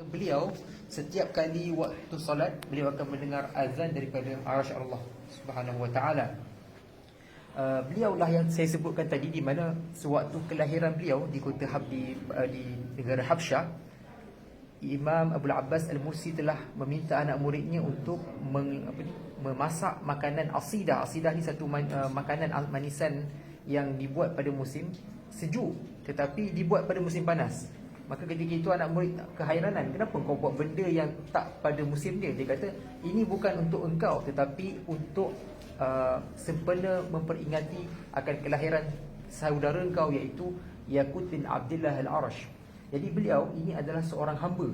beliau setiap kali waktu solat, beliau akan mendengar azan daripada arasy Allah Subhanahu wa taala. Beliaulah yang saya sebutkan tadi, di mana sewaktu kelahiran beliau di kota di negara Habsyah, Imam Abu Abbas Al-Mursi telah meminta anak muridnya untuk memasak makanan asidah. Asidah ni satu makanan manisan yang dibuat pada musim sejuk, tetapi dibuat pada musim panas. Maka ketika itu anak murid kehairanan, kenapa kau buat benda yang tak pada musim dia? Dia kata, ini bukan untuk engkau, tetapi untuk sempena memperingati akan kelahiran saudara engkau, iaitu Yaqut bin Abdullah Al-Arash. Jadi beliau ini adalah seorang hamba.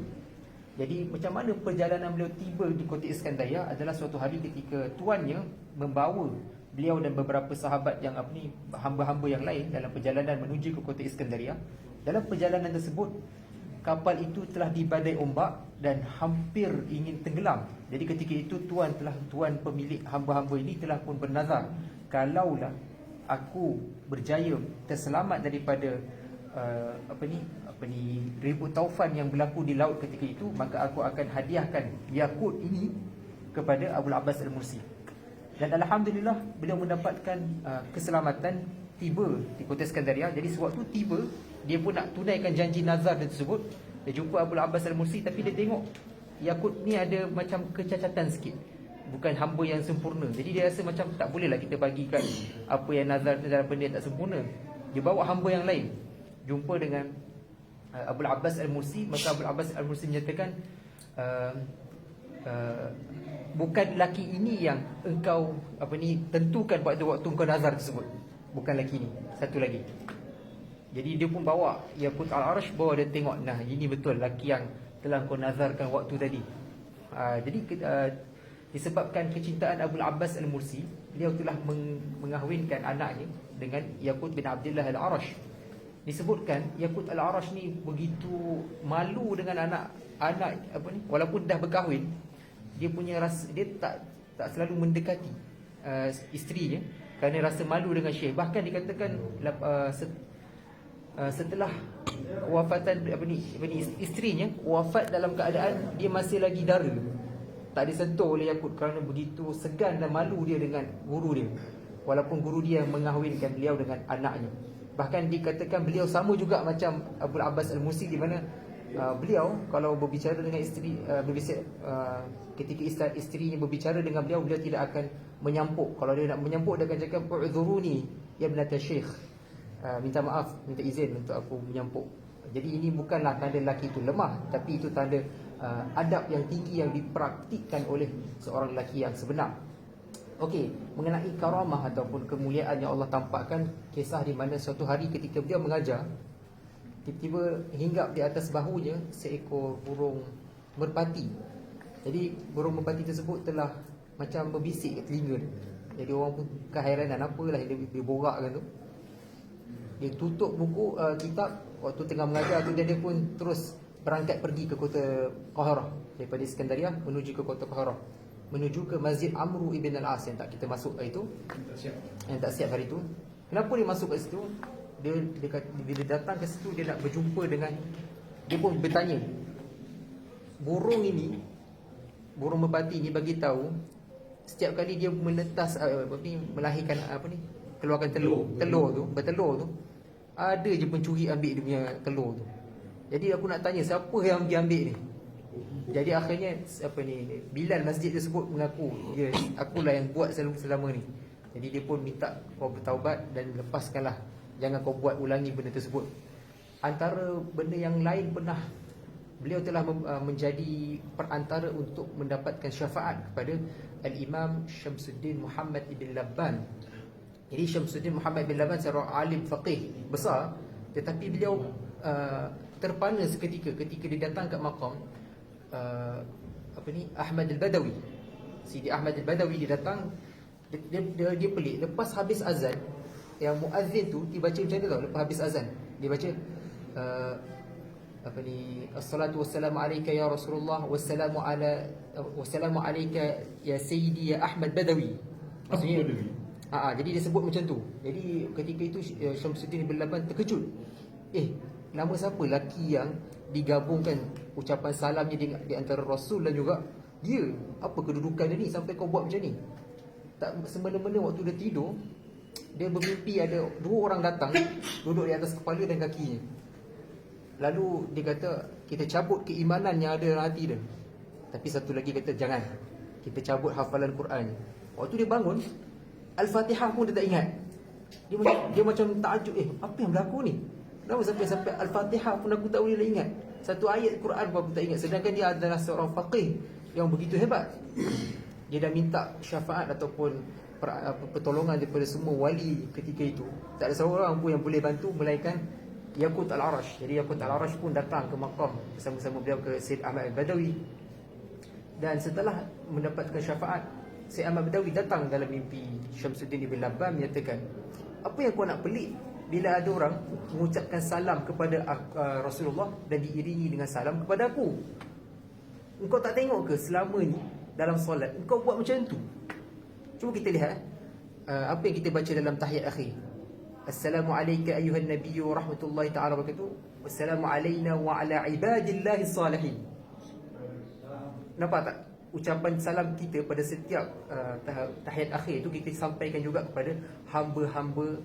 Jadi macam mana perjalanan beliau tiba di kota Iskandaria adalah suatu hari ketika tuannya membawa beliau dan beberapa sahabat yang hamba-hamba yang lain dalam perjalanan menuju ke kota Iskandaria. Dalam perjalanan tersebut, kapal itu telah dibadai ombak dan hampir ingin tenggelam. Jadi ketika itu tuan pemilik hamba-hamba ini telah pun bernazar, kalaulah aku berjaya terselamat daripada ribut taufan yang berlaku di laut ketika itu, maka aku akan hadiahkan Yaqut ini kepada Abu Abbas Al-Mursi. Dan alhamdulillah beliau mendapatkan keselamatan, tiba di kota Iskandaria. Jadi sewaktu tiba, dia pun nak tunaikan janji nazar dia tersebut. Dia jumpa Abu Abbas Al-Mursi, tapi dia tengok Yaqut ni ada macam kecacatan sikit, bukan hamba yang sempurna. Jadi dia rasa macam tak bolehlah kita bagikan apa yang nazar dalam benda yang tak sempurna. Dia bawa hamba yang lain, jumpa dengan Abu Abbas Al-Mursi. Maka Abu Abbas Al-Mursi menyatakan, bukan lelaki ini yang engkau tentukan pada waktu engkau nazar tersebut. Bukan lelaki ini, satu lagi. Jadi dia pun bawa Yaqut Al-Arash, bawa dia tengok, nah ini betul lelaki yang telah engkau nazarkan waktu tadi. Jadi disebabkan kecintaan Abu Abbas Al-Mursi, beliau telah mengahwinkan anaknya dengan Yaqut bin Abdullah Al-Arash. Disebutkan Yaqut Al-Arash ni begitu malu dengan anak walaupun dah berkahwin, dia punya rasa, dia tak selalu mendekati isterinya kerana rasa malu dengan Syekh. Bahkan dikatakan setelah wafatan isterinya wafat dalam keadaan dia masih lagi dara, tak disentuh oleh Yaqut kerana begitu segan dan malu dia dengan guru dia, walaupun guru dia mengahwinkan beliau dengan anaknya. Bahkan dikatakan beliau sama juga macam Abu Abbas Al-Mursi, di mana beliau kalau berbicara dengan isteri, ketika isterinya berbicara dengan beliau, beliau tidak akan menyampuk. Kalau dia nak menyampuk, dia akan cakap, "U'dzuruni ya ibnata syekh." Minta maaf, minta izin untuk aku menyampuk. Jadi ini bukanlah tanda lelaki itu lemah, tapi itu tanda adab yang tinggi yang dipraktikkan oleh seorang lelaki yang sebenar. Okey, mengenai karamah ataupun kemuliaan yang Allah tampakkan, kisah di mana suatu hari ketika beliau mengajar, tiba-tiba hinggap di atas bahunya seekor burung merpati. Jadi burung merpati tersebut telah macam berbisik ke telinga dia. Jadi orang pun kehairanan, apalah yang dia borakkan tu. Dia tutup buku kitab waktu tengah mengajar tu, dia pun terus berangkat pergi ke kota Qahirah, daripada Iskandaria menuju ke kota Qahirah, menuju ke Masjid Amru ibn al-As yang tak kita masuk hari itu, yang tak siap hari itu. Kenapa dia masuk ke situ? Dia bila datang ke situ, dia nak berjumpa dengan, dia pun bertanya, burung merpati ni bagi tahu setiap kali dia menetas melahirkan keluarkan bertelur tu, ada je pencuri ambil dia punya telur tu. Jadi aku nak tanya, siapa yang pergi ambil ni? Jadi akhirnya Bilal masjid tersebut mengaku, akulah yang buat selama ni. Jadi dia pun minta kau bertaubat dan lepaskanlah, jangan kau buat ulangi benda tersebut. Antara benda yang lain, pernah beliau telah menjadi perantara untuk mendapatkan syafaat kepada Al-Imam Syamsuddin Muhammad ibn Labban. Jadi Syamsuddin Muhammad ibn Labban seorang alim faqih besar, tetapi beliau terpana seketika ketika dia datang ke makam Ahmad Al-Badawi. Sidi Ahmad Al-Badawi dia datang, dia pelik. Lepas habis azan, yang muazzin tu dia baca macam mana tau? Lepas habis azan dia baca Assalatu wassalamu alayka ya Rasulullah, wassalamu alayka ya Sayyidi ya Ahmad Badawi. Maksudnya jadi dia sebut macam tu. Jadi ketika itu Syamsuddin bin Laban terkejut. Nama siapa lelaki yang digabungkan ucapan salamnya di antara Rasul dan juga dia. Apa kedudukan dia ni sampai kau buat macam ni? Tak semena-mena waktu dia tidur, dia bermimpi ada dua orang datang duduk di atas kepala dan kakinya. Lalu dia kata, kita cabut keimanan yang ada dalam hati dia. Tapi satu lagi kata, jangan, kita cabut hafalan Quran. Waktu dia bangun, Al-Fatihah pun dia tak ingat. Dia macam takjub, apa yang berlaku ni? Kenapa sampai Al-Fatihah pun aku tak boleh nak ingat? Satu ayat Quran pun aku tak ingat. Sedangkan dia adalah seorang faqih yang begitu hebat. Dia dah minta syafaat ataupun pertolongan daripada semua wali ketika itu. Tak ada seorang pun yang boleh bantu melainkan Yaqut Al-Arash. Jadi Yaqut Al-Arash pun datang ke makam bersama-sama beliau ke Syed Ahmad Al-Badawi. Dan setelah mendapatkan syafaat, Syed Ahmad Al-Badawi datang dalam mimpi Syamsuddin Ibn Labbam menyatakan, apa yang kau nak pelik bila ada orang mengucapkan salam kepada Rasulullah dan diiringi dengan salam kepada aku? Engkau tak tengok ke selama ni dalam solat engkau buat macam tu? Cuba kita lihat apa yang kita baca dalam tahiyat akhir. Assalamualaikum ayuhan nabiyyu rahmatullahi ta'ala wabarakatuh. Wassalamu alayna wa ala ibadillahi salihin. Nampak tak? Ucapan salam kita pada setiap tahiyat akhir itu kita sampaikan juga kepada hamba-hamba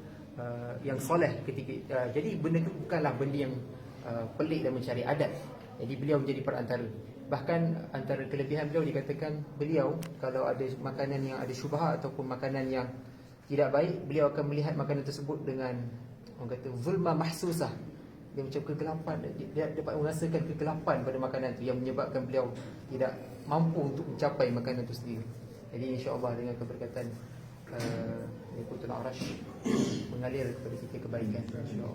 yang soleh ketika. Jadi benda itu bukanlah benda yang pelik dan mencari adat. Jadi beliau menjadi perantara. Bahkan antara kelebihan beliau dikatakan, beliau kalau ada makanan yang ada syubhat ataupun makanan yang tidak baik, beliau akan melihat makanan tersebut dengan, orang kata, zulma mahsusah. Dia macam kegelapan, dia dapat merasakan kegelapan pada makanan itu yang menyebabkan beliau tidak mampu untuk mencapai makanan itu sendiri. Jadi insya-Allah dengan keberkatan Yaqut Al-Arash mengalir kepada kita kebaikan, insya-Allah.